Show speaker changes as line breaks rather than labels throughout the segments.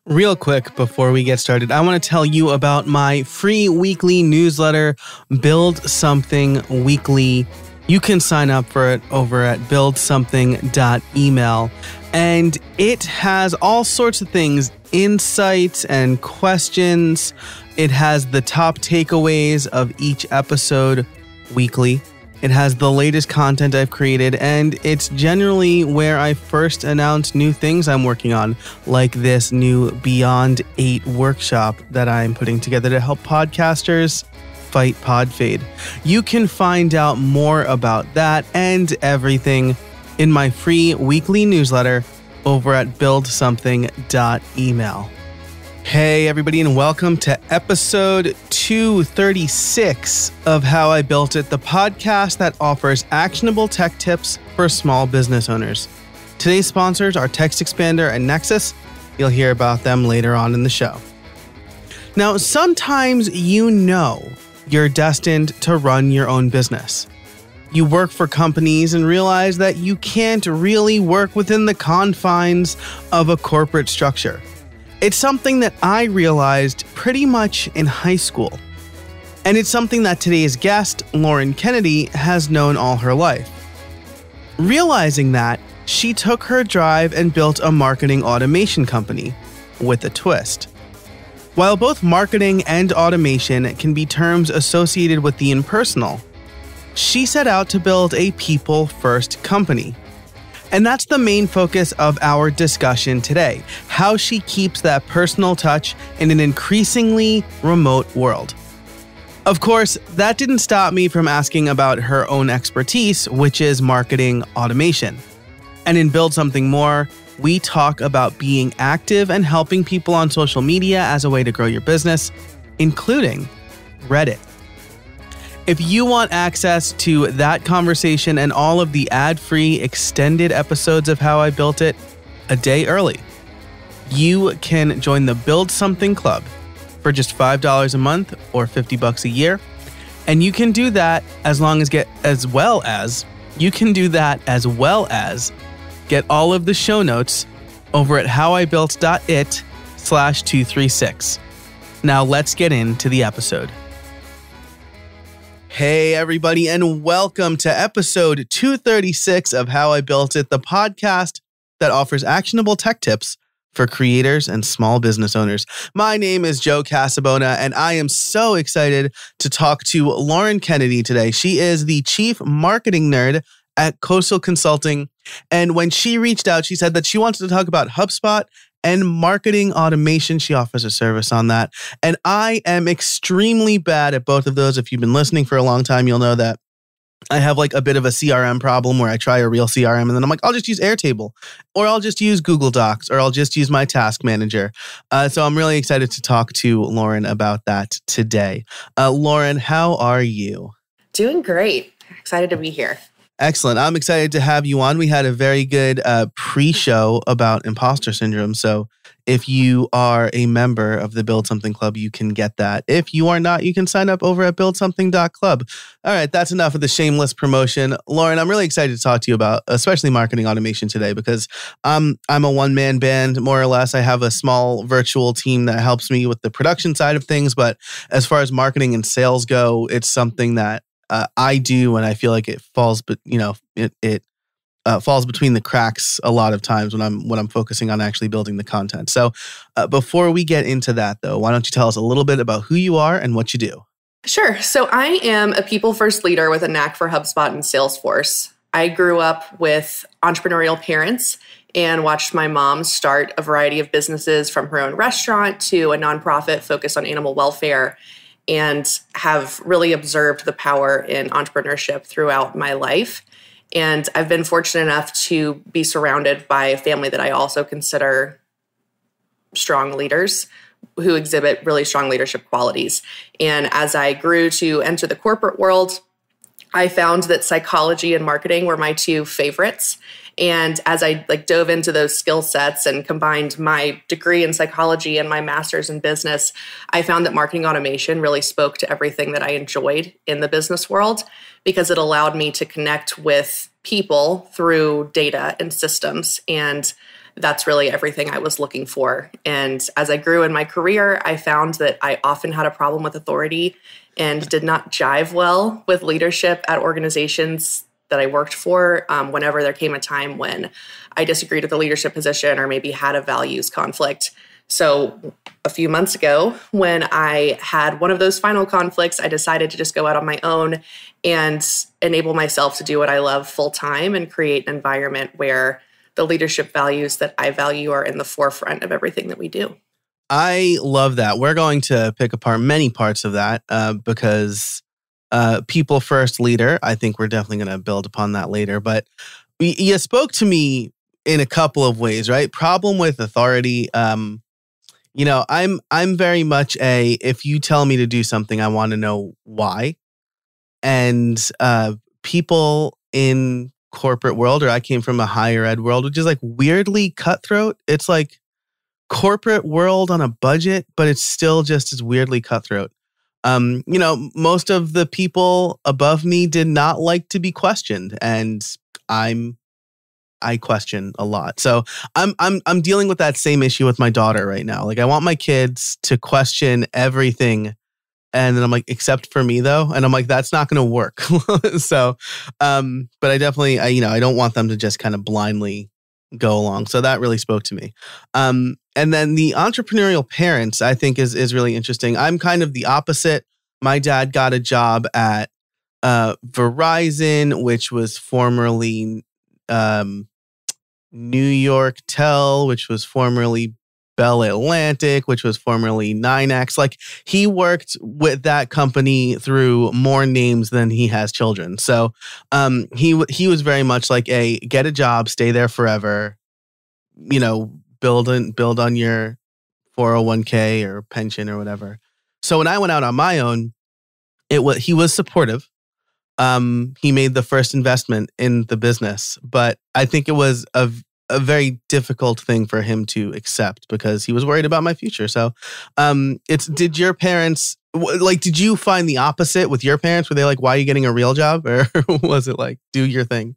Real quick before we get started, I want to tell you about my free weekly newsletter, Build Something Weekly. You can sign up for it over at buildsomething.email. And it has all sorts of things, insights and questions. It has the top takeaways of each episode weekly. It has the latest content I've created, and it's generally where I first announce new things I'm working on, like this new Beyond 8 workshop that I'm putting together to help podcasters fight pod fade. You can find out more about that and everything in my free weekly newsletter over at buildsomething.email. Hey everybody, and welcome to episode 236 of How I Built It, the podcast that offers actionable tech tips for small business owners. Today's sponsors are TextExpander and Nexus. You'll hear about them later on in the show. Now, sometimes you know you're destined to run your own business. You work for companies and realize that you can't really work within the confines of a corporate structure. It's something that I realized pretty much in high school. And it's something that today's guest, Lauren Kennedy, has known all her life. Realizing that, she took her drive and built a marketing automation company with a twist. While both marketing and automation can be terms associated with the impersonal, she set out to build a people-first company. And that's the main focus of our discussion today, how she keeps that personal touch in an increasingly remote world. Of course, that didn't stop me from asking about her own expertise, which is marketing automation. And in Build Something More, we talk about being active and helping people on social media as a way to grow your business, including Reddit. If you want access to that conversation and all of the ad-free extended episodes of How I Built It a day early, you can join the Build Something Club for just $5 a month or $50 a year. And you can do that as well as get all of the show notes over at howibuilt.it/236. Now let's get into the episode. Hey everybody, and welcome to episode 236 of How I Built It, the podcast that offers actionable tech tips for creators and small business owners. My name is Joe Casabona, and I am so excited to talk to Lauren Kennedy today. She is the chief marketing nerd at Coastal Consulting, and when she reached out, she said that she wanted to talk about HubSpot and marketing automation. She offers a service on that. And I am extremely bad at both of those. If you've been listening for a long time, you'll know that I have like a bit of a CRM problem where I try a real CRM and then I'm like, I'll just use Airtable, or I'll just use Google Docs, or I'll just use my task manager. So I'm really excited to talk to Lauren about that today. Lauren, how are you?
Doing great. Excited to be here.
Excellent. I'm excited to have you on. We had a very good pre-show about imposter syndrome. So if you are a member of the Build Something Club, you can get that. If you are not, you can sign up over at buildsomething.club. All right, that's enough of the shameless promotion. Lauren, I'm really excited to talk to you about especially marketing automation today because I'm a one-man band, more or less. I have a small virtual team that helps me with the production side of things. But as far as marketing and sales go, it's something that I do, and I feel like it falls, but it falls between the cracks a lot of times when I'm focusing on actually building the content. So, before we get into that, though, why don't you tell us a little bit about who you are and what you do?
Sure. So I am a people-first leader with a knack for HubSpot and Salesforce. I grew up with entrepreneurial parents and watched my mom start a variety of businesses, from her own restaurant to a nonprofit focused on animal welfare, and have really observed the power in entrepreneurship throughout my life. And I've been fortunate enough to be surrounded by a family that I also consider strong leaders who exhibit really strong leadership qualities. And as I grew to enter the corporate world, I found that psychology and marketing were my two favorites. And as I dove into those skill sets and combined my degree in psychology and my master's in business, I found that marketing automation really spoke to everything that I enjoyed in the business world because it allowed me to connect with people through data and systems. And that's really everything I was looking for. And as I grew in my career, I found that I often had a problem with authority and did not jive well with leadership at organizations that I worked for whenever there came a time when I disagreed with the leadership position or maybe had a values conflict. So a few months ago, when I had one of those final conflicts, I decided to just go out on my own and enable myself to do what I love full time and create an environment where the leadership values that I value are in the forefront of everything that we do.
I love that. We're going to pick apart many parts of that because people first leader, I think we're definitely going to build upon that later. But you spoke to me in a couple of ways, right? Problem with authority. I'm very much if you tell me to do something, I want to know why. And people in corporate world, or I came from a higher ed world, which is like weirdly cutthroat. It's like corporate world on a budget, but it's still just as weirdly cutthroat. Most of the people above me did not like to be questioned, and I question a lot. So I'm dealing with that same issue with my daughter right now. Like I want my kids to question everything. And then I'm like, except for me though. And I'm like, that's not going to work. So, but I definitely, I don't want them to just kind of blindly go along. So that really spoke to me. And then the entrepreneurial parents, I think is really interesting. I'm kind of the opposite. My dad got a job at Verizon, which was formerly New York Tel, which was formerly Bell Atlantic, which was formerly NYNEX. Like he worked with that company through more names than he has children. So he was very much like get a job, stay there forever, build on your 401k or pension or whatever. So when I went out on my own, he was supportive. He made the first investment in the business, but I think it was a very difficult thing for him to accept because he was worried about my future. So did your parents, did you find the opposite with your parents? Were they like, why are you getting a real job? Or was it like, do your thing?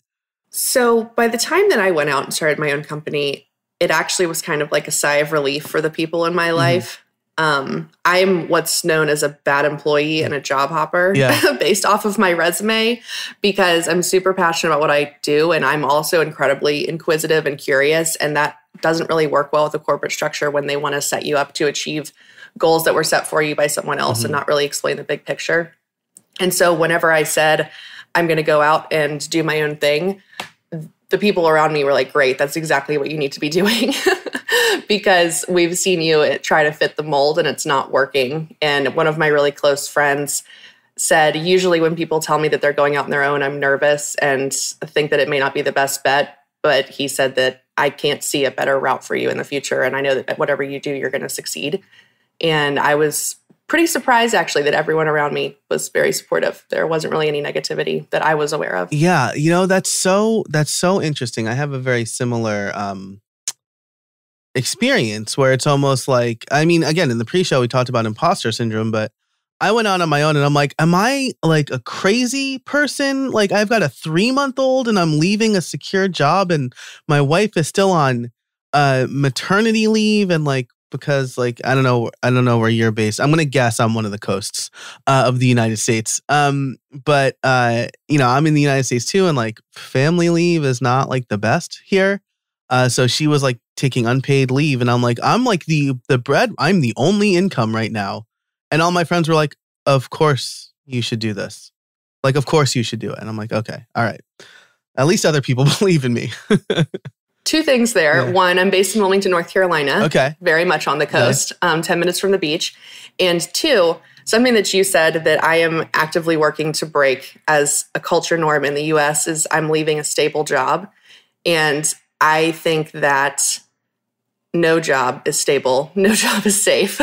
So by the time that I went out and started my own company, it actually was kind of like a sigh of relief for the people in my life. I'm what's known as a bad employee and a job hopper based off of my resume because I'm super passionate about what I do. And I'm also incredibly inquisitive and curious. And that doesn't really work well with a corporate structure when they want to set you up to achieve goals that were set for you by someone else and not really explain the big picture. And so whenever I said, I'm going to go out and do my own thing, the people around me were like, great, that's exactly what you need to be doing. Because we've seen you try to fit the mold and it's not working. And one of my really close friends said, usually when people tell me that they're going out on their own, I'm nervous and think that it may not be the best bet. But he said that I can't see a better route for you in the future. And I know that whatever you do, you're going to succeed. And I was pretty surprised, actually, that everyone around me was very supportive. There wasn't really any negativity that I was aware of.
Yeah, that's so interesting. I have a very similar experience where it's almost like, again, in the pre-show, we talked about imposter syndrome, but I went out on my own and I'm like, am I like a crazy person? Like I've got a 3-month-old and I'm leaving a secure job and my wife is still on maternity leave. And like, because like, I don't know where you're based. I'm going to guess on one of the coasts of the United States. But I'm in the United States too. And like family leave is not like the best here. So she was like taking unpaid leave. And I'm like the bread. I'm the only income right now. And all my friends were like, of course you should do this. Like, of course you should do it. And I'm like, okay, all right. At least other people believe in me.
Two things there. Yeah. One, I'm based in Wilmington, North Carolina.
Okay.
Very much on the coast, 10 minutes from the beach. And two, something that you said that I am actively working to break as a culture norm in the US is I'm leaving a stable job. And I think that no job is stable. No job is safe.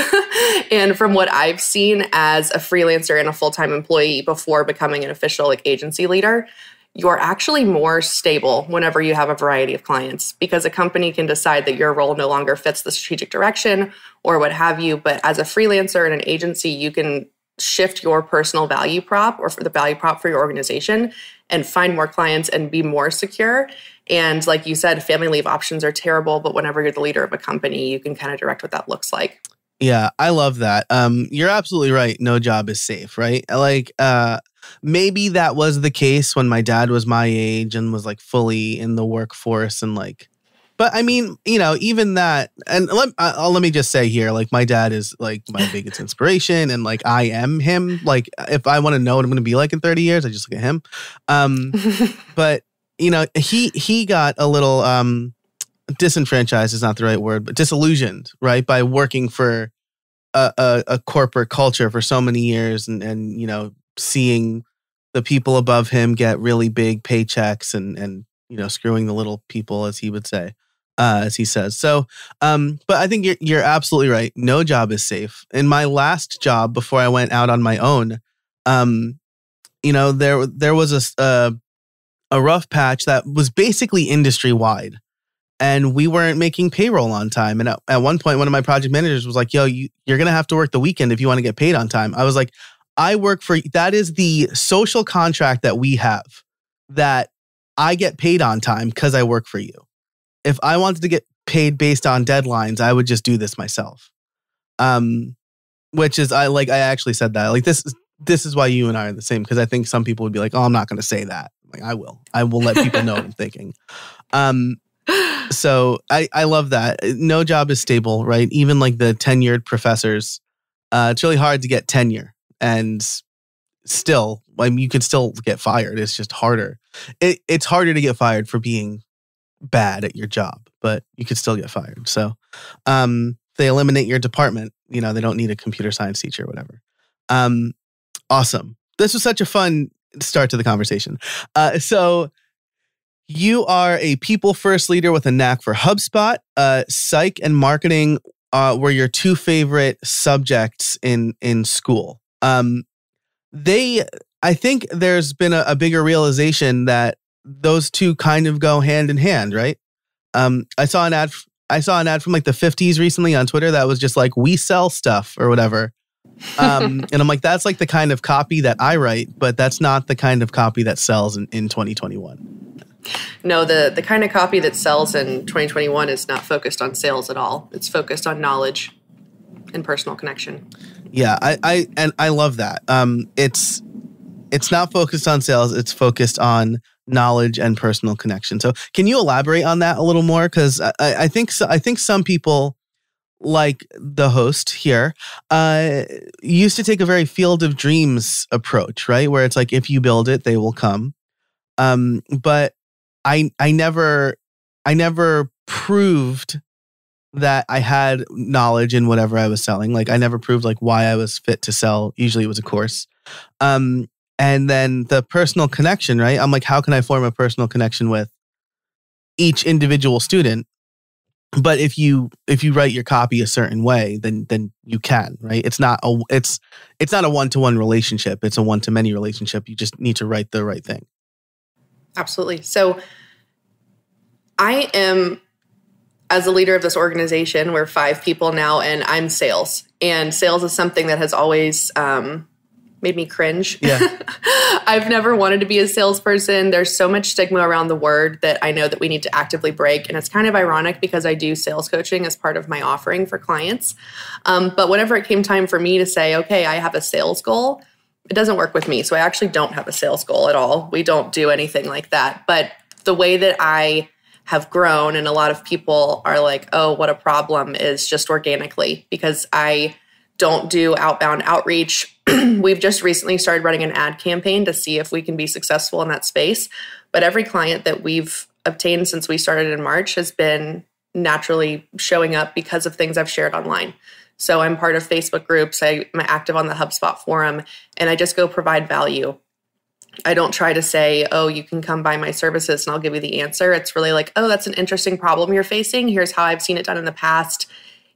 And from what I've seen as a freelancer and a full-time employee before becoming an official agency leader, you're actually more stable whenever you have a variety of clients, because a company can decide that your role no longer fits the strategic direction or what have you. But as a freelancer in an agency, you can shift your personal value prop or for the value prop for your organization and find more clients and be more secure. And like you said, family leave options are terrible, but whenever you're the leader of a company, you can kind of direct what that looks like.
Yeah, I love that. You're absolutely right. No job is safe, right? Like, maybe that was the case when my dad was my age and was like fully in the workforce and like, but I mean, even that, and let me just say here, like my dad is like my biggest inspiration and like I am him. Like if I want to know what I'm going to be like in 30 years, I just look at him. But he got a little, disenfranchised is not the right word, but disillusioned, right? By working for a corporate culture for so many years and seeing the people above him get really big paychecks and screwing the little people, as he would say, as he says. So, but I think you're absolutely right. No job is safe. In my last job before I went out on my own, there was a rough patch that was basically industry wide. And we weren't making payroll on time. And at one point, one of my project managers was like, yo, you're going to have to work the weekend if you want to get paid on time. I was like, that is the social contract that we have, that I get paid on time because I work for you. If I wanted to get paid based on deadlines, I would just do this myself. Which is, I actually said that. Like, this is why you and I are the same, because I think some people would be like, oh, I'm not going to say that. Like, I will let people know what I'm thinking. So I love that. No job is stable, right? Even like the tenured professors, it's really hard to get tenure, and still, you could still get fired. It's just harder. It's harder to get fired for being bad at your job, but you could still get fired. So, they eliminate your department. They don't need a computer science teacher or whatever. Awesome. This was such a fun start to the conversation. So. You are a people-first leader with a knack for HubSpot. Psych and marketing were your two favorite subjects in school. I think there's been a bigger realization that those two kind of go hand in hand, right? I saw an ad from like the 50s recently on Twitter that was just like, we sell stuff or whatever. And I'm like, that's like the kind of copy that I write, but that's not the kind of copy that sells in 2021.
No, the kind of copy that sells in 2021 is not focused on sales at all. It's focused on knowledge and personal connection.
Yeah, I love that. It's not focused on sales. It's focused on knowledge and personal connection. So can you elaborate on that a little more? Because I think some people, like the host here, used to take a very Field of Dreams approach, right? Where it's like, if you build it, they will come. But I never proved that I had knowledge in whatever I was selling. Like I never proved like why I was fit to sell. Usually it was a course. And then the personal connection, right? I'm like, how can I form a personal connection with each individual student? But if you write your copy a certain way, then you can, right? It's not a one-to-one relationship. It's a one-to-many relationship. You just need to write the right thing.
Absolutely. So I am, as a leader of this organization, we're 5 people now, and I'm sales. And sales is something that has always made me cringe.
Yeah.
I've never wanted to be a salesperson. There's so much stigma around the word that I know that we need to actively break. And it's kind of ironic because I do sales coaching as part of my offering for clients. But whenever it came time for me to say, okay, I have a sales goal, it doesn't work with me. So I actually don't have a sales goal at all. We don't do anything like that. But the way that I have grown, and a lot of people are like, oh, what a problem, is just organically, because I don't do outbound outreach. We've just recently started running an ad campaign to see if we can be successful in that space. But every client that we've obtained since we started in March has been naturally showing up because of things I've shared online. So I'm part of Facebook groups. I'm active on the HubSpot forum, and I just go provide value. I don't try to say, oh, you can come buy my services and I'll give you the answer. It's really like, oh, that's an interesting problem you're facing. Here's how I've seen it done in the past.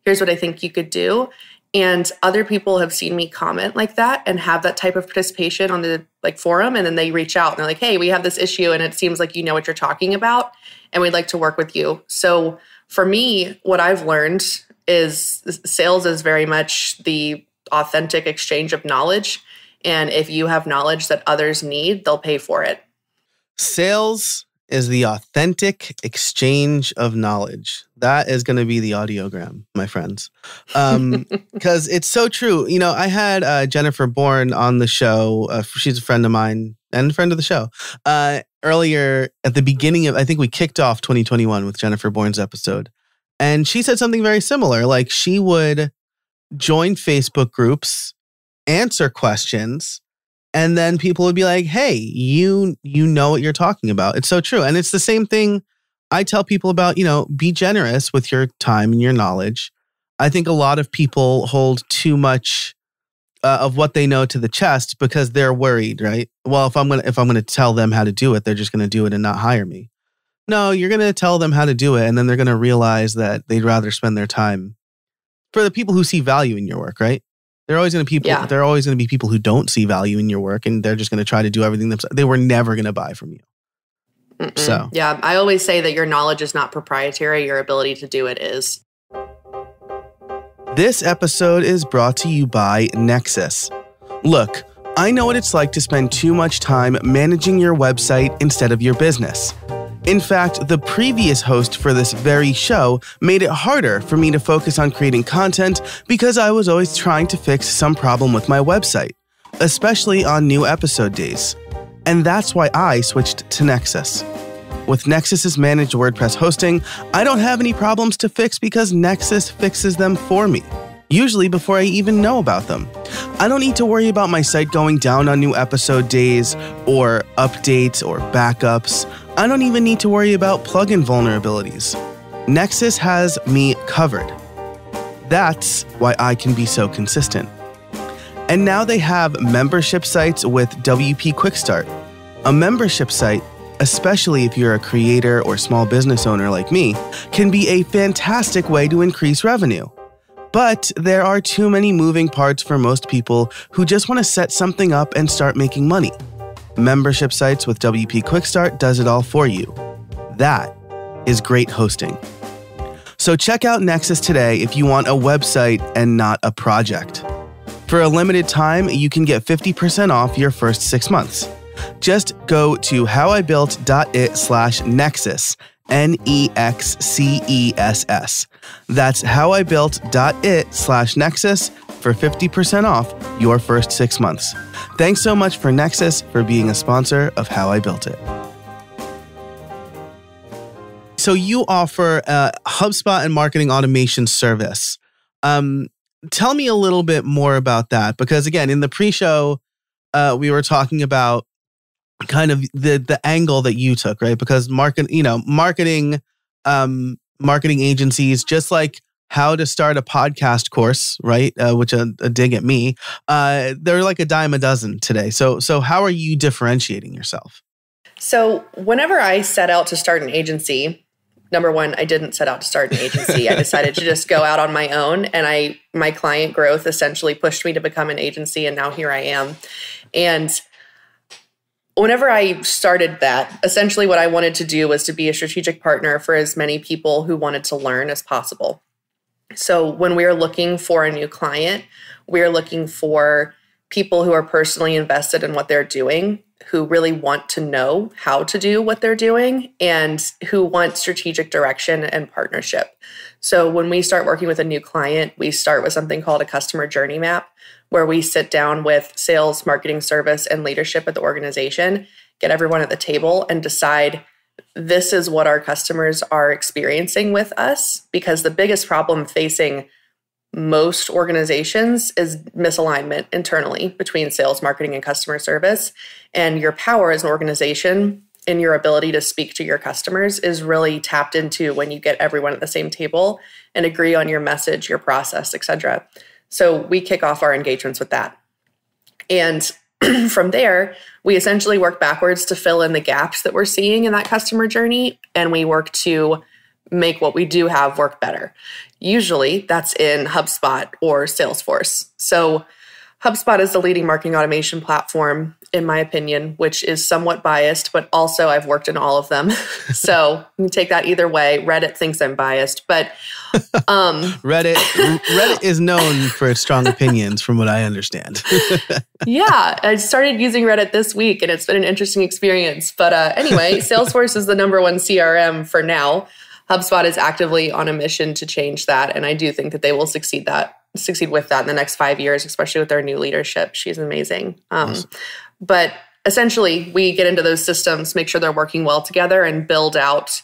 Here's what I think you could do. And other people have seen me comment like that and have that type of participation on the forum. And then they reach out and they're like, hey, we have this issue and it seems like you know what you're talking about and we'd like to work with you. So for me, what I've learned is sales is very much the authentic exchange of knowledge. And if you have knowledge that others need, they'll pay for it.
Sales is the authentic exchange of knowledge. That is going to be the audiogram, my friends. Because it's so true. You know, I had Jennifer Bourne on the show. She's a friend of mine and a friend of the show. Earlier at the beginning of, I think we kicked off 2021 with Jennifer Bourne's episode. And she said something very similar. Like she would join Facebook groups, answer questions, and then people would be like, hey, you know what you're talking about. It's so true. And it's the same thing I tell people about, you know, be generous with your time and your knowledge. I think a lot of people hold too much of what they know to the chest because they're worried, right? Well, if I'm gonna tell them how to do it, they're just gonna do it and not hire me. No, you're gonna tell them how to do it, and then they're gonna realize that they'd rather spend their time for the people who see value in your work, right? There are always going to be people who don't see value in your work, and they're just going to try to do everything themselves. They were never going to buy from you. So
yeah, I always say that your knowledge is not proprietary. Your ability to do it is.
This episode is brought to you by Nexus. Look, I know what it's like to spend too much time managing your website instead of your business. In fact, the previous host for this very show made it harder for me to focus on creating content because I was always trying to fix some problem with my website, especially on new episode days. And that's why I switched to Nexus. With Nexus's managed WordPress hosting, I don't have any problems to fix because Nexus fixes them for me, usually before I even know about them. I don't need to worry about my site going down on new episode days, or updates, or backups. I don't even need to worry about plugin vulnerabilities. Nexus has me covered. That's why I can be so consistent. And now they have membership sites with WP Quick Start. A membership site, especially if you're a creator or small business owner like me, can be a fantastic way to increase revenue. But there are too many moving parts for most people who just want to set something up and start making money. Membership sites with WP Quick Start does it all for you. That is great hosting. So check out Nexus today if you want a website and not a project. For a limited time, you can get 50% off your first 6 months. Just go to howibuilt.it/nexus, NEXCESS. That's howibuilt.it/nexus for 50% off your first 6 months. Thanks so much for Nexus for being a sponsor of How I Built It. So you offer a HubSpot and marketing automation service. Tell me a little bit more about that, because again, in the pre-show, we were talking about kind of the angle that you took, right? Because marketing agencies, just like how to start a podcast course, right? Which a dig at me. They're like a dime a dozen today. So how are you differentiating yourself?
So whenever I set out to start an agency, number one, I didn't set out to start an agency. I decided to just go out on my own, and my client growth essentially pushed me to become an agency, and now here I am. And whenever I started that, essentially what I wanted to do was to be a strategic partner for as many people who wanted to learn as possible. So when we are looking for a new client, we're looking for people who are personally invested in what they're doing, who really want to know how to do what they're doing, and who want strategic direction and partnership. So when we start working with a new client, we start with something called a customer journey map, where we sit down with sales, marketing, service, and leadership at the organization, get everyone at the table, and decide this is what our customers are experiencing with us. Because the biggest problem facing most organizations is misalignment internally between sales, marketing, and customer service. And your power as an organization and your ability to speak to your customers is really tapped into when you get everyone at the same table and agree on your message, your process, etc. So we kick off our engagements with that. And from there, we essentially work backwards to fill in the gaps that we're seeing in that customer journey. And we work to make what we do have work better. Usually that's in HubSpot or Salesforce. So HubSpot is the leading marketing automation platform, in my opinion, which is somewhat biased, but also I've worked in all of them. So you can take that either way. Reddit thinks I'm biased, but
Reddit is known for its strong opinions, from what I understand.
Yeah, I started using Reddit this week, and it's been an interesting experience. But anyway, Salesforce is the number one CRM for now. HubSpot is actively on a mission to change that, and I do think that they will succeed with that in the next 5 years, especially with their new leadership. She's amazing. Awesome. But essentially, we get into those systems, make sure they're working well together, and build out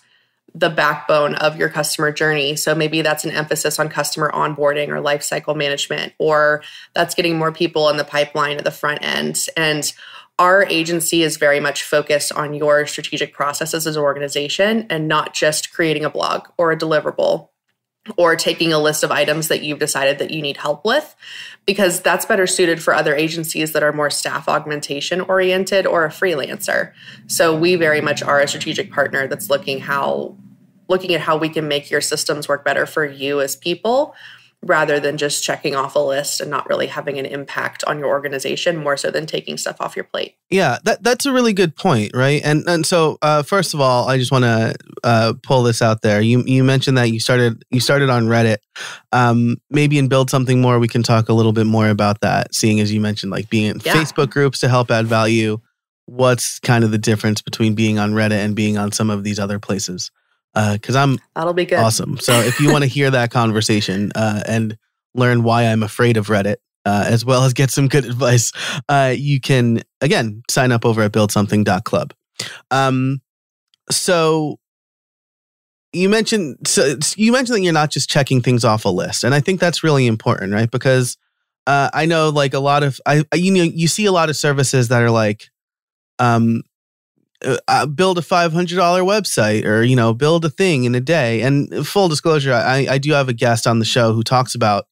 the backbone of your customer journey. So maybe that's an emphasis on customer onboarding or lifecycle management, or that's getting more people in the pipeline at the front end. And our agency is very much focused on your strategic processes as an organization and not just creating a blog or a deliverable or taking a list of items that you've decided that you need help with, because that's better suited for other agencies that are more staff augmentation oriented or a freelancer. So we very much are a strategic partner that's looking at how we can make your systems work better for you as people, rather than just checking off a list and not really having an impact on your organization, more so than taking stuff off your plate.
Yeah, that's a really good point, right? And so first of all, I just want to pull this out there. You mentioned that you started on Reddit. Maybe in Build Something More, we can talk a little bit more about that, seeing as you mentioned like being in Facebook groups to help add value. What's kind of the difference between being on Reddit and being on some of these other places? Because
that'll be good.
Awesome. So if you want to hear that conversation and learn why I'm afraid of Reddit, as well as get some good advice, you can again sign up over at buildsomething.club. So you mentioned that you're not just checking things off a list, and I think that's really important, right? Because I know like a lot of you see a lot of services that are like build a $500 website, or build a thing in a day. And full disclosure, I do have a guest on the show who talks about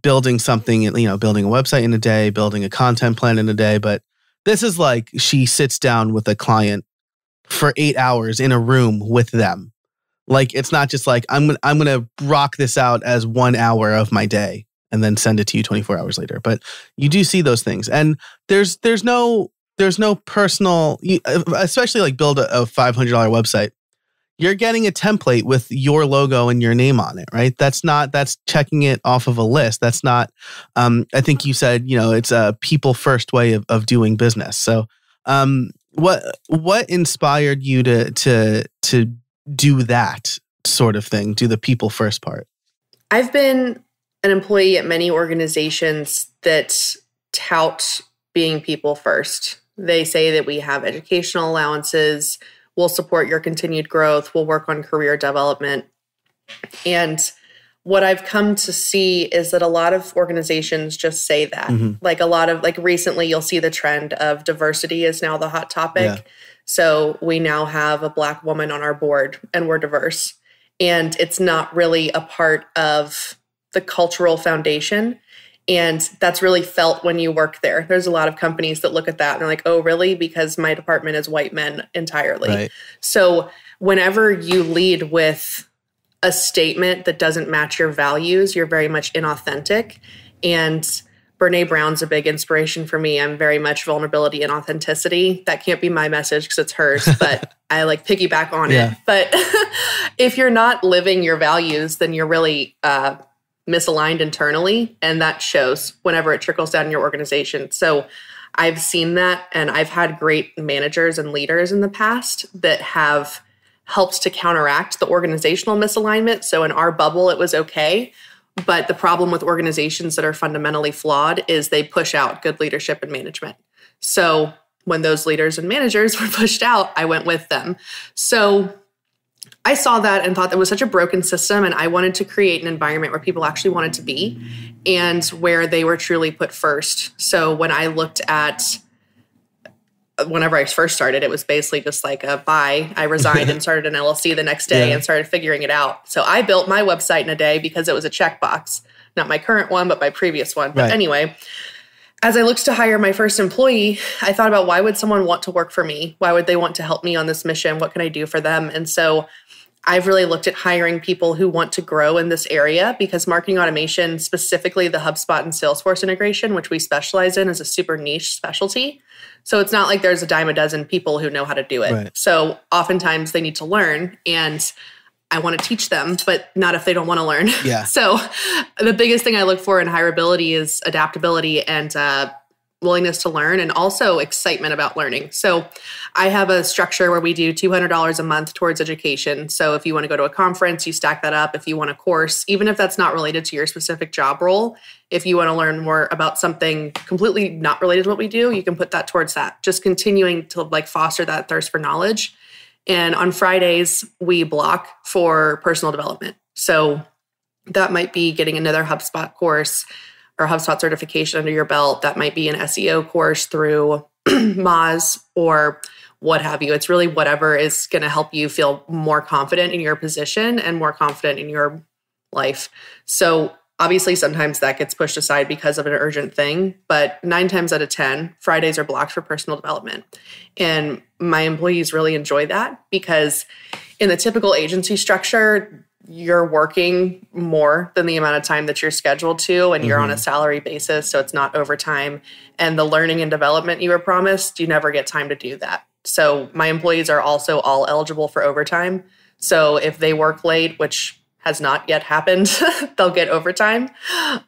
building something, building a website in a day, building a content plan in a day. But this is like she sits down with a client for 8 hours in a room with them. Like it's not just like I'm gonna rock this out as 1 hour of my day and then send it to you 24 hours later. But you do see those things, and there's no personal, especially like build a $500 website. You're getting a template with your logo and your name on it, right? That's checking it off of a list. That's not, I think you said, it's a people first way of doing business. So what inspired you to do that sort of thing, do the people first part?
I've been an employee at many organizations that tout being people first. They say that we have educational allowances, we'll support your continued growth, we'll work on career development. And what I've come to see is that a lot of organizations just say that. Mm-hmm. Recently you'll see the trend of diversity is now the hot topic. Yeah. So we now have a Black woman on our board and we're diverse. And it's not really a part of the cultural foundation. And that's really felt when you work there. There's a lot of companies that look at that and they're like, oh, really? Because my department is white men entirely. Right. So whenever you lead with a statement that doesn't match your values, you're very much inauthentic. And Brene Brown's a big inspiration for me. I'm very much vulnerability and authenticity. That can't be my message because it's hers, but I like piggyback on it. But if you're not living your values, then you're really misaligned internally, and that shows whenever it trickles down in your organization. So I've seen that, and I've had great managers and leaders in the past that have helped to counteract the organizational misalignment. So in our bubble, it was okay. But the problem with organizations that are fundamentally flawed is they push out good leadership and management. So when those leaders and managers were pushed out, I went with them. So I saw that and thought that was such a broken system, and I wanted to create an environment where people actually wanted to be and where they were truly put first. So when I looked at, whenever I first started, it was basically just like a bye. I resigned and started an LLC the next day and started figuring it out. So I built my website in a day because it was a checkbox, not my current one, but my previous one. But anyway, as I looked to hire my first employee, I thought about why would someone want to work for me? Why would they want to help me on this mission? What can I do for them? And so I've really looked at hiring people who want to grow in this area because marketing automation, specifically the HubSpot and Salesforce integration, which we specialize in, is a super niche specialty. So it's not like there's a dime a dozen people who know how to do it.
Right.
So oftentimes they need to learn, and I want to teach them, but not if they don't want to learn.
Yeah.
So the biggest thing I look for in hireability is adaptability and willingness to learn, and also excitement about learning. So I have a structure where we do $200 a month towards education. So if you want to go to a conference, you stack that up. If you want a course, even if that's not related to your specific job role, if you want to learn more about something completely not related to what we do, you can put that towards that. Just continuing to foster that thirst for knowledge. And on Fridays, we block for personal development. So that might be getting another HubSpot course or HubSpot certification under your belt. That might be an SEO course through Moz or what have you. It's really whatever is going to help you feel more confident in your position and more confident in your life. So obviously, sometimes that gets pushed aside because of an urgent thing, but 9 times out of 10, Fridays are blocked for personal development. And my employees really enjoy that because in the typical agency structure, you're working more than the amount of time that you're scheduled to, and you're on a salary basis, so it's not overtime. And the learning and development you were promised, you never get time to do that. So my employees are also all eligible for overtime. So if they work late, which has not yet happened, they'll get overtime.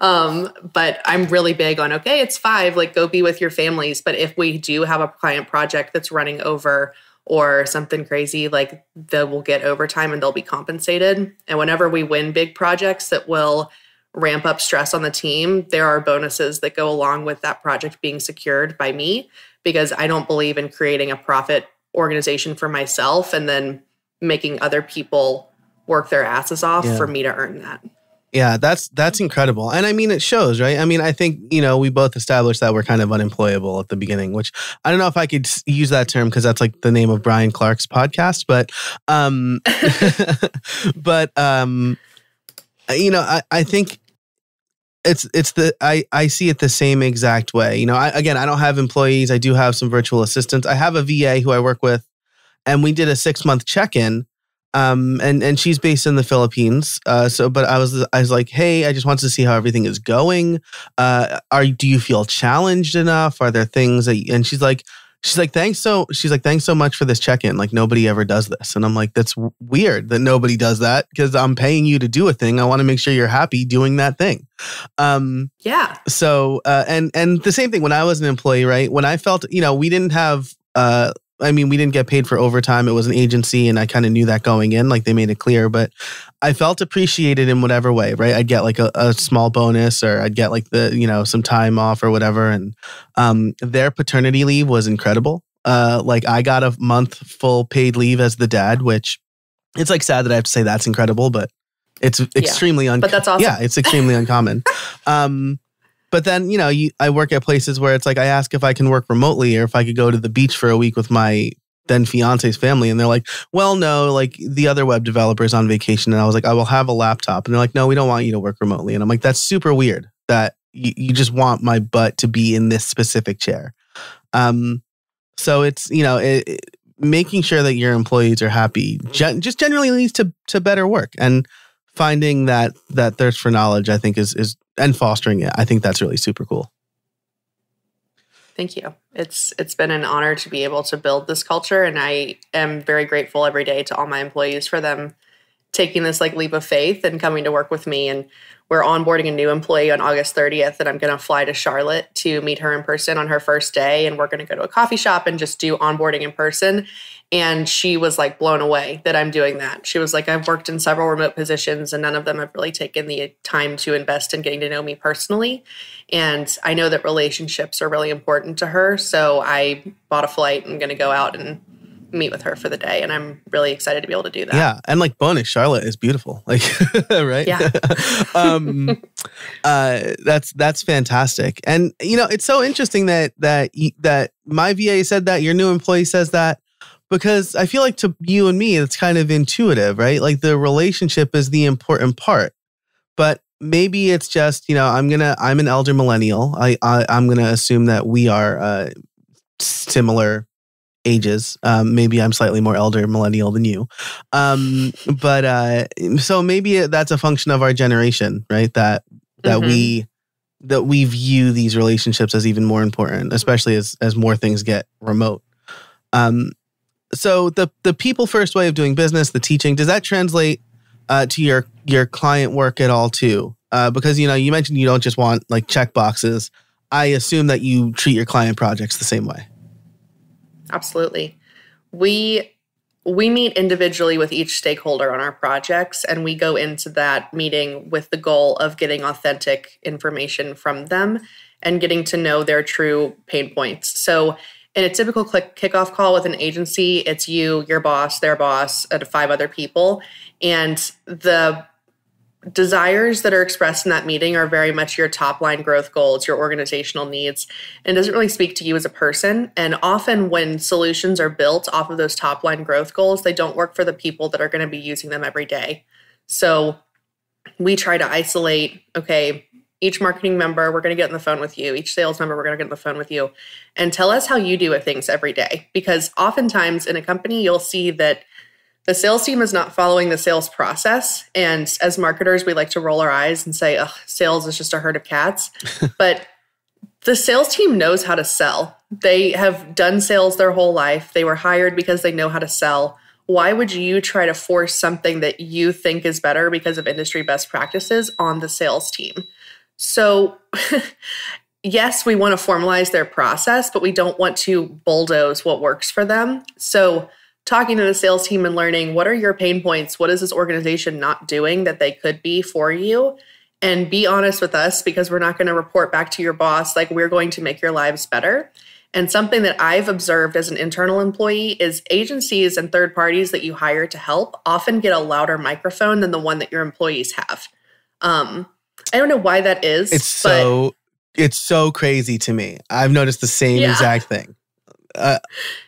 But I'm really big on, okay, it's 5, go be with your families. But if we do have a client project that's running over or something crazy, they will get overtime and they'll be compensated. And whenever we win big projects that will ramp up stress on the team, there are bonuses that go along with that project being secured by me, because I don't believe in creating a profit organization for myself and then making other people work their asses off for me to earn that.
Yeah, that's incredible. And I mean, it shows, right? I mean, I think, we both established that we're kind of unemployable at the beginning, which I don't know if I could use that term because that's the name of Brian Clark's podcast. But, I think I see it the same exact way. I don't have employees. I do have some virtual assistants. I have a VA who I work with, and we did a 6-month check-in. And she's based in the Philippines. But I was like, hey, I just wanted to see how everything is going. Do you feel challenged enough? Are there things and she's like, thanks so much for this check-in. Nobody ever does this. And I'm like, that's weird that nobody does that because I'm paying you to do a thing. I want to make sure you're happy doing that thing.
Yeah.
So, and the same thing when I was an employee, right? When I felt, we didn't have, we didn't get paid for overtime. It was an agency, and I kind of knew that going in, they made it clear, but I felt appreciated in whatever way, right? I'd get a small bonus, or I'd get some time off or whatever. And their paternity leave was incredible. I got a month full paid leave as the dad, which it's sad that I have to say that's incredible, but it's extremely
But that's awesome.
Yeah, it's extremely uncommon. But then, I work at places where it's I ask if I can work remotely or if I could go to the beach for a week with my then fiance's family. And they're like, well, no, the other web developer's on vacation. And I was like, I will have a laptop. And they're like, no, we don't want you to work remotely. And I'm like, that's super weird that you just want my butt to be in this specific chair. So it's, making sure that your employees are happy just generally leads to better work. And finding that thirst for knowledge, I think is and fostering it. I think that's really super cool.
Thank you. It's been an honor to be able to build this culture, and I am very grateful every day to all my employees for them taking this leap of faith and coming to work with me. And we're onboarding a new employee on August 30th, and I'm going to fly to Charlotte to meet her in person on her first day, and we're going to go to a coffee shop and just do onboarding in person. And she was blown away that I'm doing that. She was like, I've worked in several remote positions and none of them have really taken the time to invest in getting to know me personally. And I know that relationships are really important to her. So I bought a flight and I'm going to go out and meet with her for the day. And I'm really excited to be able to do that.
Yeah. And bonus, Charlotte is beautiful. Right?
Yeah.
That's fantastic. And, it's so interesting that my VA said that, your new employee says that. Because I feel to you and me, it's kind of intuitive, right? The relationship is the important part. But maybe it's just, I'm an elder millennial. I'm gonna assume that we are similar ages. Maybe I'm slightly more elder millennial than you. But so maybe that's a function of our generation, right? That we view these relationships as even more important, especially as more things get remote. So the people first way of doing business, the teaching, does that translate to your client work at all too? Because you mentioned you don't just want like check boxes. I assume that you treat your client projects the same way.
Absolutely. We meet individually with each stakeholder on our projects, and we go into that meeting with the goal of getting authentic information from them and getting to know their true pain points. So in a typical kickoff call with an agency, it's you, your boss, their boss, and 5 other people. And the desires that are expressed in that meeting are very much your top line growth goals, your organizational needs, and it doesn't really speak to you as a person. And often when solutions are built off of those top line growth goals, they don't work for the people that are going to be using them every day. So we try to isolate, okay, each marketing member, we're going to get on the phone with you. Each sales member, we're going to get on the phone with you and tell us how you do things every day. Because oftentimes in a company, you'll see that the sales team is not following the sales process. And as marketers, we like to roll our eyes and say, oh, sales is just a herd of cats. But the sales team knows how to sell. They have done sales their whole life. They were hired because they know how to sell. Why would you try to force something that you think is better because of industry best practices on the sales team? So yes, we want to formalize their process, but we don't want to bulldoze what works for them. So talking to the sales team and learning, what are your pain points? What is this organization not doing that they could be for you? And be honest with us, because we're not going to report back to your boss like we're going to make your lives better. And something that I've observed as an internal employee is agencies and third parties that you hire to help often get a louder microphone than the one that your employees have. I don't know why that is.
It's so crazy to me. I've noticed the same exact thing. Yeah.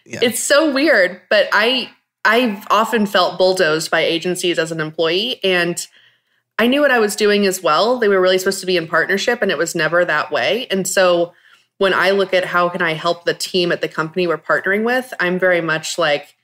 It's so weird, but I've often felt bulldozed by agencies as an employee, and I knew what I was doing as well. They were really supposed to be in partnership, and it was never that way. And so when I look at how can I help the team at the company we're partnering with, I'm very much like,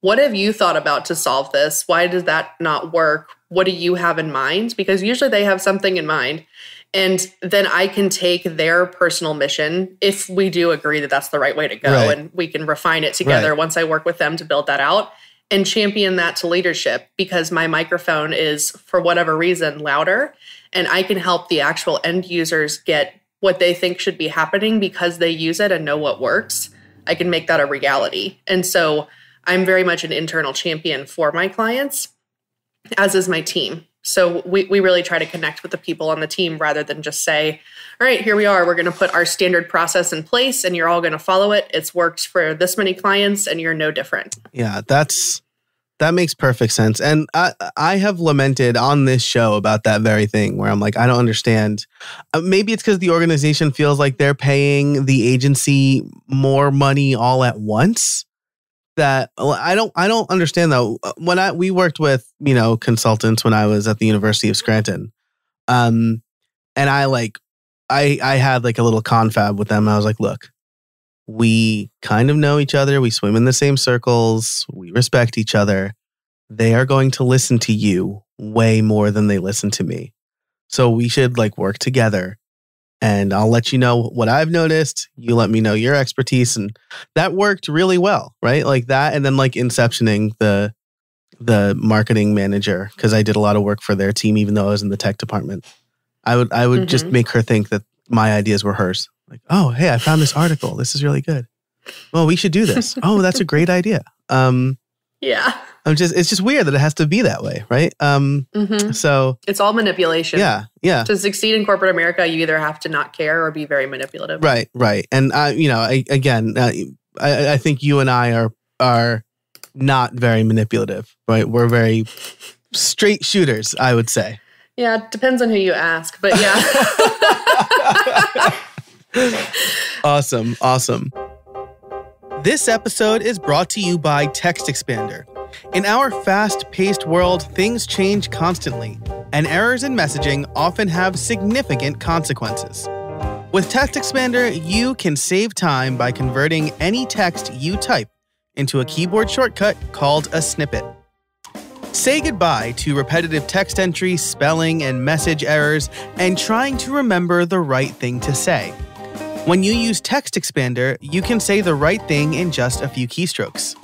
what have you thought about to solve this? Why does that not work? What do you have in mind? Because usually they have something in mind. And then I can take their personal mission, if we do agree that that's the right way to go,
right,
and we can refine it together once I work with them to build that out and champion that to leadership, because my microphone is, for whatever reason, louder, and I can help the actual end users get what they think should be happening because they use it and know what works. I can make that a reality. And so I'm very much an internal champion for my clients, as is my team. So we really try to connect with the people on the team rather than just say, all right, here we are. We're going to put our standard process in place and you're all going to follow it. It's worked for this many clients and you're no different.
Yeah, that makes perfect sense. And I have lamented on this show about that very thing where I'm like, I don't understand. Maybe it's because the organization feels like they're paying the agency more money all at once. That I don't understand though. When we worked with, consultants when I was at the University of Scranton, and I had like a little confab with them. I was like, look, we kind of know each other. We swim in the same circles. We respect each other. They are going to listen to you way more than they listen to me. So we should work together. And I'll let you know what I've noticed. You let me know your expertise. And that worked really well, right? Like that. And then inceptioning the marketing manager, because I did a lot of work for their team, even though I was in the tech department. I would just make her think that my ideas were hers. Like, oh, hey, I found this article. This is really good. Well, we should do this. Oh, that's a great idea.
Yeah.
It's just weird that it has to be that way, right? So
it's all manipulation.
Yeah.
To succeed in corporate America, you either have to not care or be very manipulative.
Right. And I think you and I are not very manipulative, right? We're very straight shooters, I would say.
Yeah, it depends on who you ask, but yeah.
Awesome. This episode is brought to you by TextExpander. In our fast-paced world, things change constantly, and errors in messaging often have significant consequences. With Text Expander, you can save time by converting any text you type into a keyboard shortcut called a snippet. Say goodbye to repetitive text entry, spelling, and message errors, and trying to remember the right thing to say. When you use Text Expander, you can say the right thing in just a few keystrokes.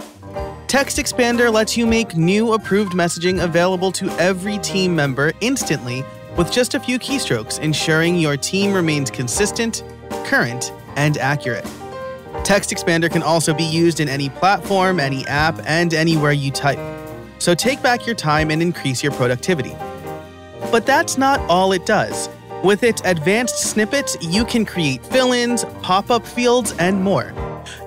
Text Expander lets you make new approved messaging available to every team member instantly with just a few keystrokes, ensuring your team remains consistent, current, and accurate. Text Expander can also be used in any platform, any app, and anywhere you type. So take back your time and increase your productivity. But that's not all it does. With its advanced snippets, you can create fill-ins, pop-up fields, and more.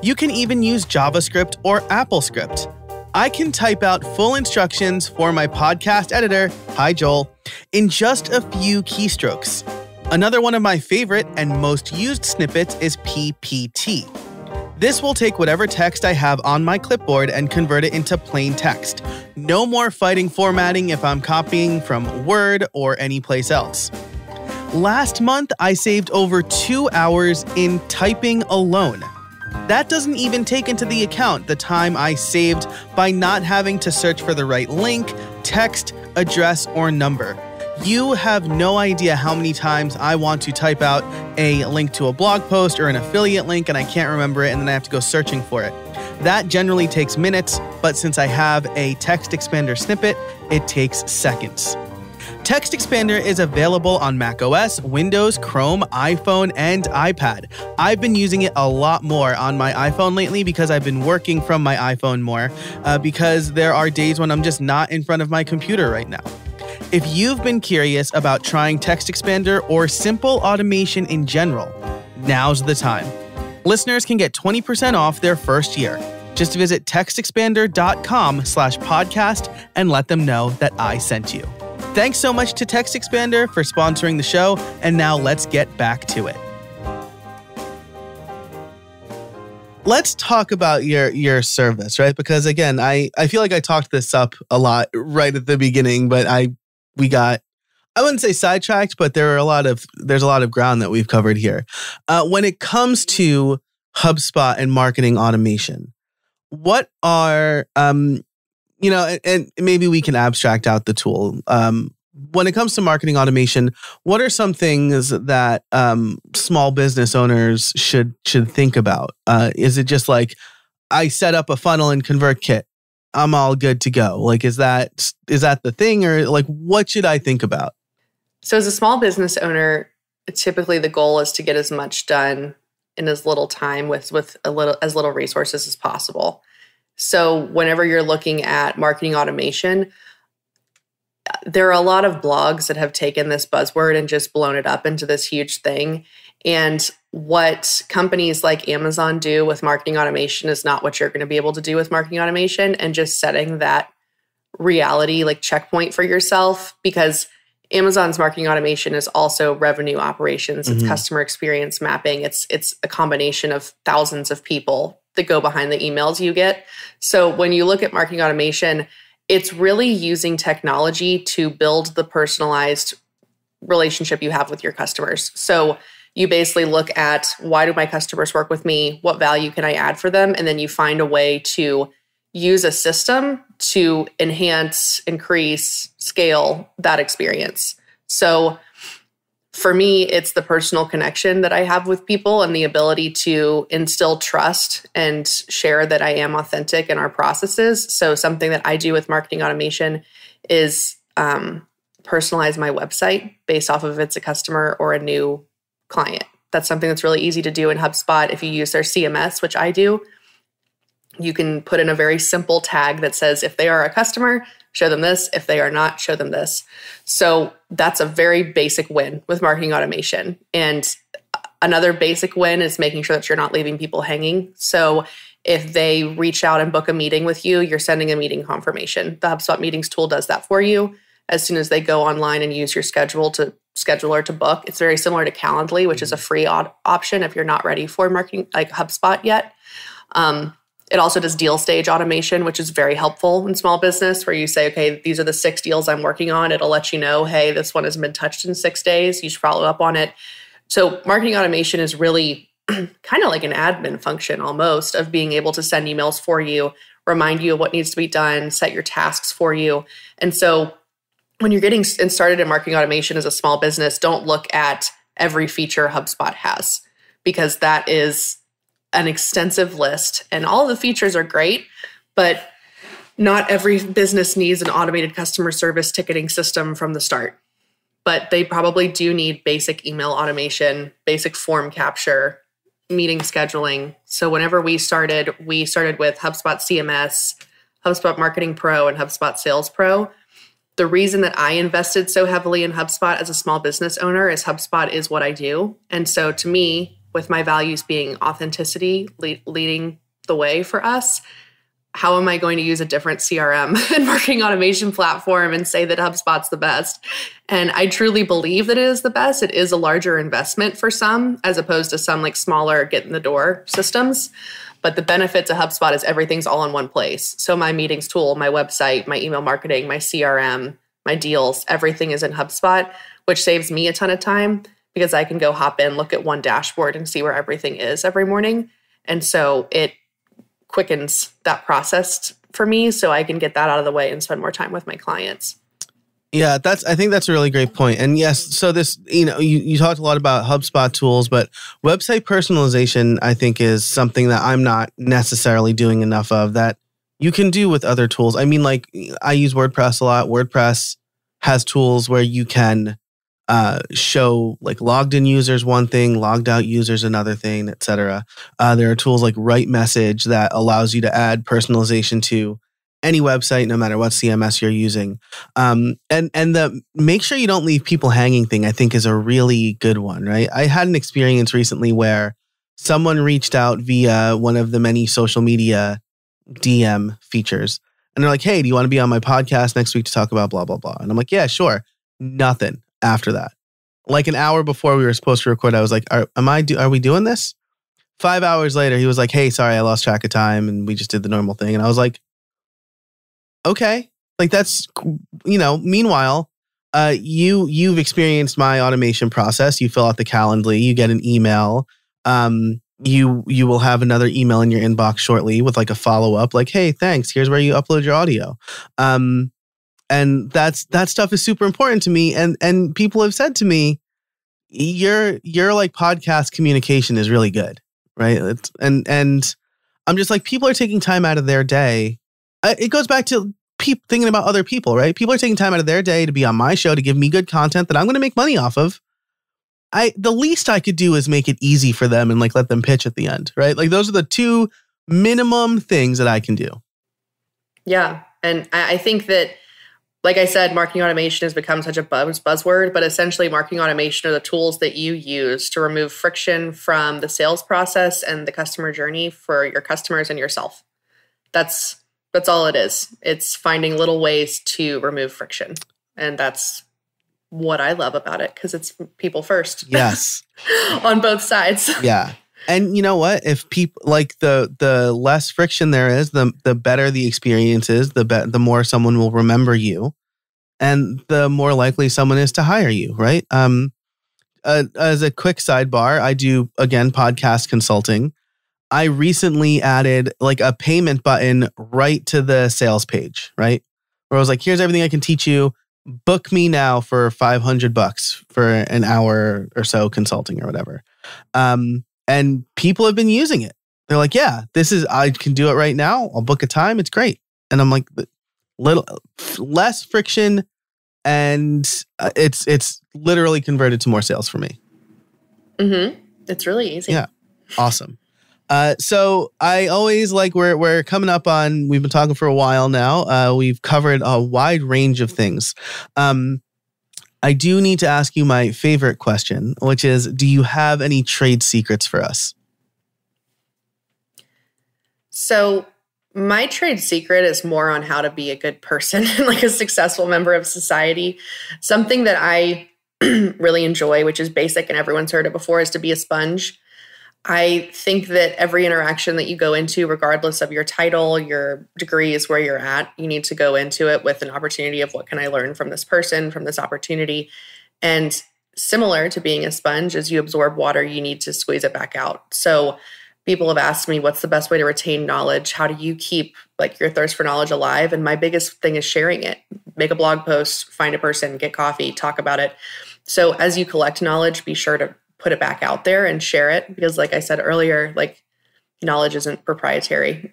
You can even use JavaScript or AppleScript. I can type out full instructions for my podcast editor, hi Joel, in just a few keystrokes. Another one of my favorite and most used snippets is PPT. This will take whatever text I have on my clipboard and convert it into plain text. No more fighting formatting if I'm copying from Word or anyplace else. Last month, I saved over 2 hours in typing alone. That doesn't even take into the account the time I saved by not having to search for the right link, text, address, or number. You have no idea how many times I want to type out a link to a blog post or an affiliate link and I can't remember it and then I have to go searching for it. That generally takes minutes, but since I have a Text Expander snippet, it takes seconds. Text Expander is available on macOS, Windows, Chrome, iPhone, and iPad. I've been using it a lot more on my iPhone lately because I've been working from my iPhone more because there are days when I'm just not in front of my computer right now. If you've been curious about trying Text Expander or simple automation in general, now's the time. Listeners can get 20% off their first year. Just visit textexpander.com/podcast and let them know that I sent you. Thanks so much to Text Expander for sponsoring the show, and now let's get back to it. Let's talk about your service, right? Because again, I feel like I talked this up a lot right at the beginning, but we got, I wouldn't say sidetracked, but there's a lot of ground that we've covered here. When it comes to HubSpot and marketing automation, what are, and maybe we can abstract out the tool. When it comes to marketing automation, what are some things that small business owners should think about? Is it just like, I set up a funnel in ConvertKit, I'm all good to go? Like, is that the thing, or like, what should I think about?
So as a small business owner, typically the goal is to get as much done in as little time with as little resources as possible. So whenever you're looking at marketing automation, there are a lot of blogs that have taken this buzzword and just blown it up into this huge thing. And what companies like Amazon do with marketing automation is not what you're going to be able to do with marketing automation, and just setting that reality like checkpoint for yourself, because Amazon's marketing automation is also revenue operations. It's customer experience mapping. It's a combination of thousands of people that go behind the emails you get. So when you look at marketing automation, it's really using technology to build the personalized relationship you have with your customers. So you basically look at, why do my customers work with me? What value can I add for them? And then you find a way to use a system to enhance, increase, scale that experience. So for me, it's the personal connection that I have with people and the ability to instill trust and share that I am authentic in our processes. So something that I do with marketing automation is personalize my website based off of if it's a customer or a new client. That's something that's really easy to do in HubSpot. If you use their CMS, which I do, you can put in a very simple tag that says, if they are a customer, show them this. If they are not, show them this. So that's a very basic win with marketing automation. And another basic win is making sure that you're not leaving people hanging. So if they reach out and book a meeting with you, you're sending a meeting confirmation. The HubSpot Meetings tool does that for you. As soon as they go online and use your scheduler to book, it's very similar to Calendly, which is a free option if you're not ready for marketing like HubSpot yet. It also does deal stage automation, which is very helpful in small business, where you say, okay, these are the 6 deals I'm working on. It'll let you know, hey, this one hasn't been touched in 6 days. You should follow up on it. So marketing automation is really kind of like an admin function almost, of being able to send emails for you, remind you of what needs to be done, set your tasks for you. And so when you're getting started in marketing automation as a small business, don't look at every feature HubSpot has, because that is an extensive list, and all of the features are great, but not every business needs an automated customer service ticketing system from the start. But they probably do need basic email automation, basic form capture, meeting scheduling. So whenever we started with HubSpot CMS, HubSpot Marketing Pro, and HubSpot Sales Pro. The reason that I invested so heavily in HubSpot as a small business owner is HubSpot is what I do. And so to me, with my values being authenticity leading the way for us, how am I going to use a different CRM and marketing automation platform and say that HubSpot's the best? And I truly believe that it is the best. It is a larger investment for some, as opposed to some like smaller get in the door systems. But the benefit to HubSpot is everything's all in one place. So my meetings tool, my website, my email marketing, my CRM, my deals, everything is in HubSpot, which saves me a ton of time, because I can go hop in, look at one dashboard and see where everything is every morning. And so it quickens that process for me, so I can get that out of the way and spend more time with my clients.
Yeah, I think that's a really great point. And yes, so this, you talked a lot about HubSpot tools, but website personalization, I think, is something that I'm not necessarily doing enough of that you can do with other tools. I mean, like, I use WordPress a lot. WordPress has tools where you can show like logged in users one thing, logged out users another thing, etc. There are tools like WriteMessage that allows you to add personalization to any website, no matter what CMS you're using. And the make sure you don't leave people hanging thing, I think, is a really good one, right? I had an experience recently where someone reached out via one of the many social media DM features. And they're like, hey, do you want to be on my podcast next week to talk about blah, blah, blah? And I'm like, yeah, sure. Nothing after that. Like an hour before we were supposed to record, I was like, are we doing this? 5 hours later, he was like, hey, sorry, I lost track of time. And we just did the normal thing. And I was like, okay, like that's, meanwhile, you've experienced my automation process. You fill out the Calendly, you get an email. You will have another email in your inbox shortly with like a follow-up, like, hey, thanks, here's where you upload your audio. And that stuff is super important to me. And people have said to me, your like podcast communication is really good, right? And I'm just like, people are taking time out of their day. It goes back to thinking about other people, right? People are taking time out of their day to be on my show, to give me good content that I'm going to make money off of. The least I could do is make it easy for them and like let them pitch at the end, right? Like those are the 2 minimum things that I can do.
Yeah. And I think that, like I said, marketing automation has become such a buzzword, but essentially marketing automation are the tools that you use to remove friction from the sales process and the customer journey for your customers and yourself. That's all it is. It's finding little ways to remove friction. And that's what I love about it, because it's people first.
Yes.
On both sides.
Yeah. And you know what? If people like the less friction there is, the better the experience is, the more someone will remember you, and the more likely someone is to hire you, right? As a quick sidebar, I do, again, podcast consulting. I recently added like a payment button right to the sales page, right? Where I was like, here's everything I can teach you. Book me now for $500 for an hour or so consulting or whatever. And people have been using it. They're like, yeah, I can do it right now. I'll book a time. It's great. And I'm like, little less friction. And it's literally converted to more sales for me.
Mm-hmm. It's really easy.
Yeah. Awesome. So I always like, we're coming up on, we've been talking for a while now. We've covered a wide range of things. I do need to ask you my favorite question, which is, do you have any trade secrets for us?
So my trade secret is more on how to be a good person and like a successful member of society. Something that I really enjoy, which is basic and everyone's heard it before, is to be a sponge. I think that every interaction that you go into, regardless of your title, your degrees, where you're at, you need to go into it with an opportunity of what can I learn from this person, from this opportunity. And similar to being a sponge, as you absorb water, you need to squeeze it back out. So people have asked me, what's the best way to retain knowledge? How do you keep like your thirst for knowledge alive? And my biggest thing is sharing it. Make a blog post, find a person, get coffee, talk about it. So as you collect knowledge, be sure to put it back out there and share it. Because like I said earlier, like knowledge isn't proprietary.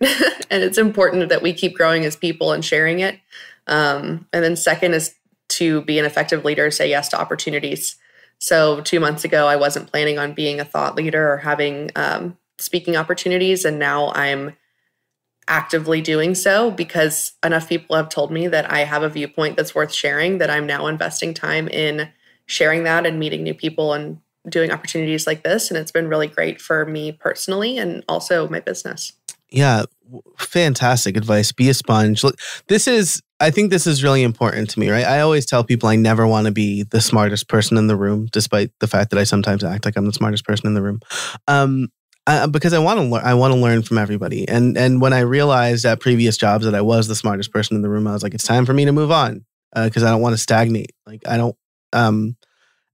And it's important that we keep growing as people and sharing it. And then second is to be an effective leader, say yes to opportunities. So 2 months ago, I wasn't planning on being a thought leader or having speaking opportunities. And now I'm actively doing so because enough people have told me that I have a viewpoint that's worth sharing, that I'm now investing time in sharing that and meeting new people and doing opportunities like this. And it's been really great for me personally and also my business.
Yeah, fantastic advice. Be a sponge. Look, I think this is really important to me, right? I always tell people I never want to be the smartest person in the room, despite the fact that I sometimes act like I'm the smartest person in the room. Because I want to learn. I want to learn from everybody. And when I realized at previous jobs that I was the smartest person in the room, I was like, it's time for me to move on because I don't want to stagnate. Like I don't.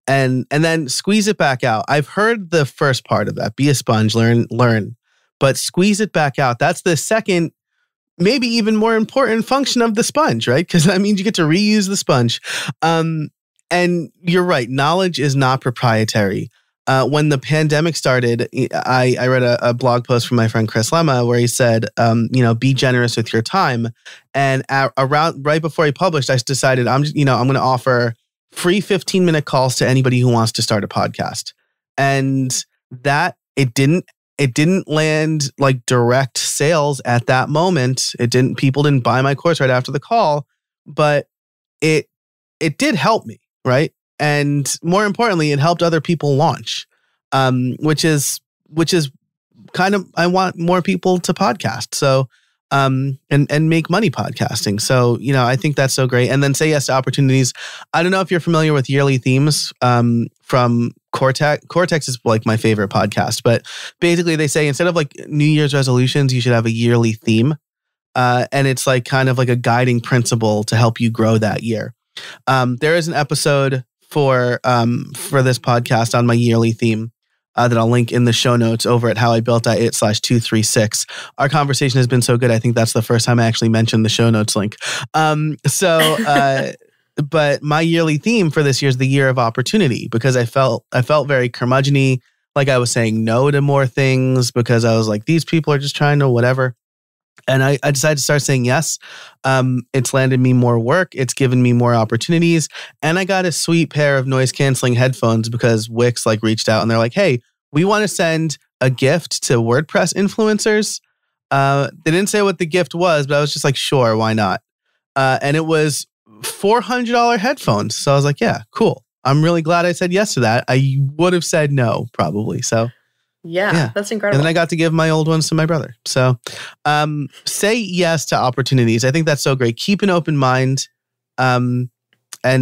And then squeeze it back out. I've heard the first part of that. Be a sponge, learn, but squeeze it back out. That's the second, maybe even more important function of the sponge, right? Because that means you get to reuse the sponge. And you're right. Knowledge is not proprietary. When the pandemic started, I read a blog post from my friend Chris Lemma where he said, be generous with your time. And right before he published, I decided I'm going to offer free 15-minute calls to anybody who wants to start a podcast. And that it didn't land like direct sales at that moment. People didn't buy my course right after the call, but it did help me, right? And more importantly, it helped other people launch, which is kind of, I want more people to podcast. So, and make money podcasting. So, I think that's so great. And then say yes to opportunities. I don't know if you're familiar with Yearly Themes, from Cortex. Cortex is like my favorite podcast, but basically they say instead of like New Year's resolutions, you should have a yearly theme. And it's like kind of like a guiding principle to help you grow that year. There is an episode for this podcast on my yearly theme that I'll link in the show notes over at howibuilt.it/236. Our conversation has been so good. I think that's the first time I actually mentioned the show notes link. But my yearly theme for this year is the year of opportunity because I felt very curmudgeon-y, like I was saying no to more things because I was like, these people are just trying to whatever. And I decided to start saying yes. It's landed me more work. It's given me more opportunities. And I got a sweet pair of noise canceling headphones because Wix reached out and they're like, hey, we want to send a gift to WordPress influencers. They didn't say what the gift was, but I was just like, sure, why not? And it was $400 headphones. So I was like, yeah, cool. I'm really glad I said yes to that. I would have said no, probably. So
yeah, that's incredible.
And then I got to give my old ones to my brother. So say yes to opportunities. I think that's so great. Keep an open mind. And I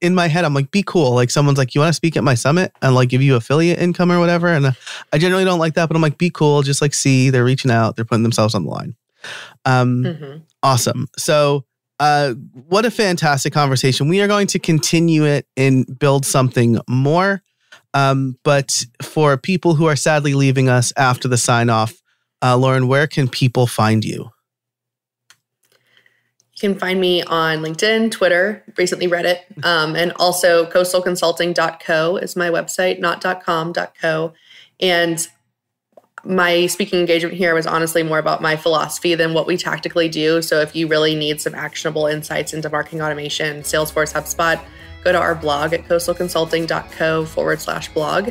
in my head, I'm like, be cool. Like someone's like, you want to speak at my summit and like give you affiliate income or whatever. And I generally don't like that, but I'm like, be cool. Just like see, they're reaching out. They're putting themselves on the line. Awesome. So what a fantastic conversation. We are going to continue it and build something more. But for people who are sadly leaving us after the sign off, Lauren, where can people find you?
You can find me on LinkedIn, Twitter, recently Reddit, and also coastalconsulting.co is my website, not .com, .co. And my speaking engagement here was honestly more about my philosophy than what we tactically do. So if you really need some actionable insights into marketing automation, Salesforce, HubSpot, go to our blog at coastalconsulting.co/blog.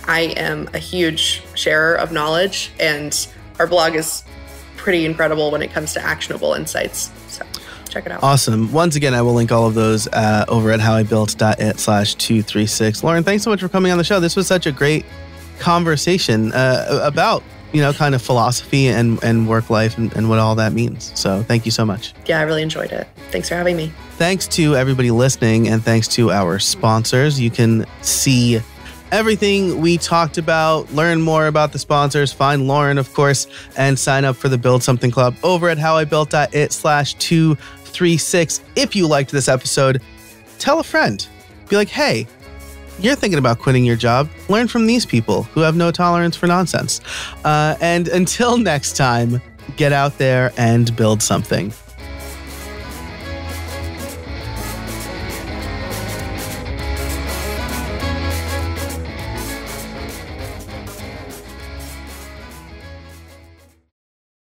I am a huge sharer of knowledge, and our blog is pretty incredible when it comes to actionable insights. So check it out.
Awesome. Once again, I will link all of those over at howibuilt.it/236. Lauren, thanks so much for coming on the show. This was such a great conversation about kind of philosophy and work life and what all that means. So thank you so much.
Yeah, I really enjoyed it. Thanks for having me.
Thanks to everybody listening, and thanks to our sponsors. You can see everything we talked about, learn more about the sponsors, find Lauren, of course, and sign up for the Build Something Club over at howibuilt.it/236. If you liked this episode, tell a friend. Be like, hey, you're thinking about quitting your job. Learn from these people who have no tolerance for nonsense. And until next time, get out there and build something.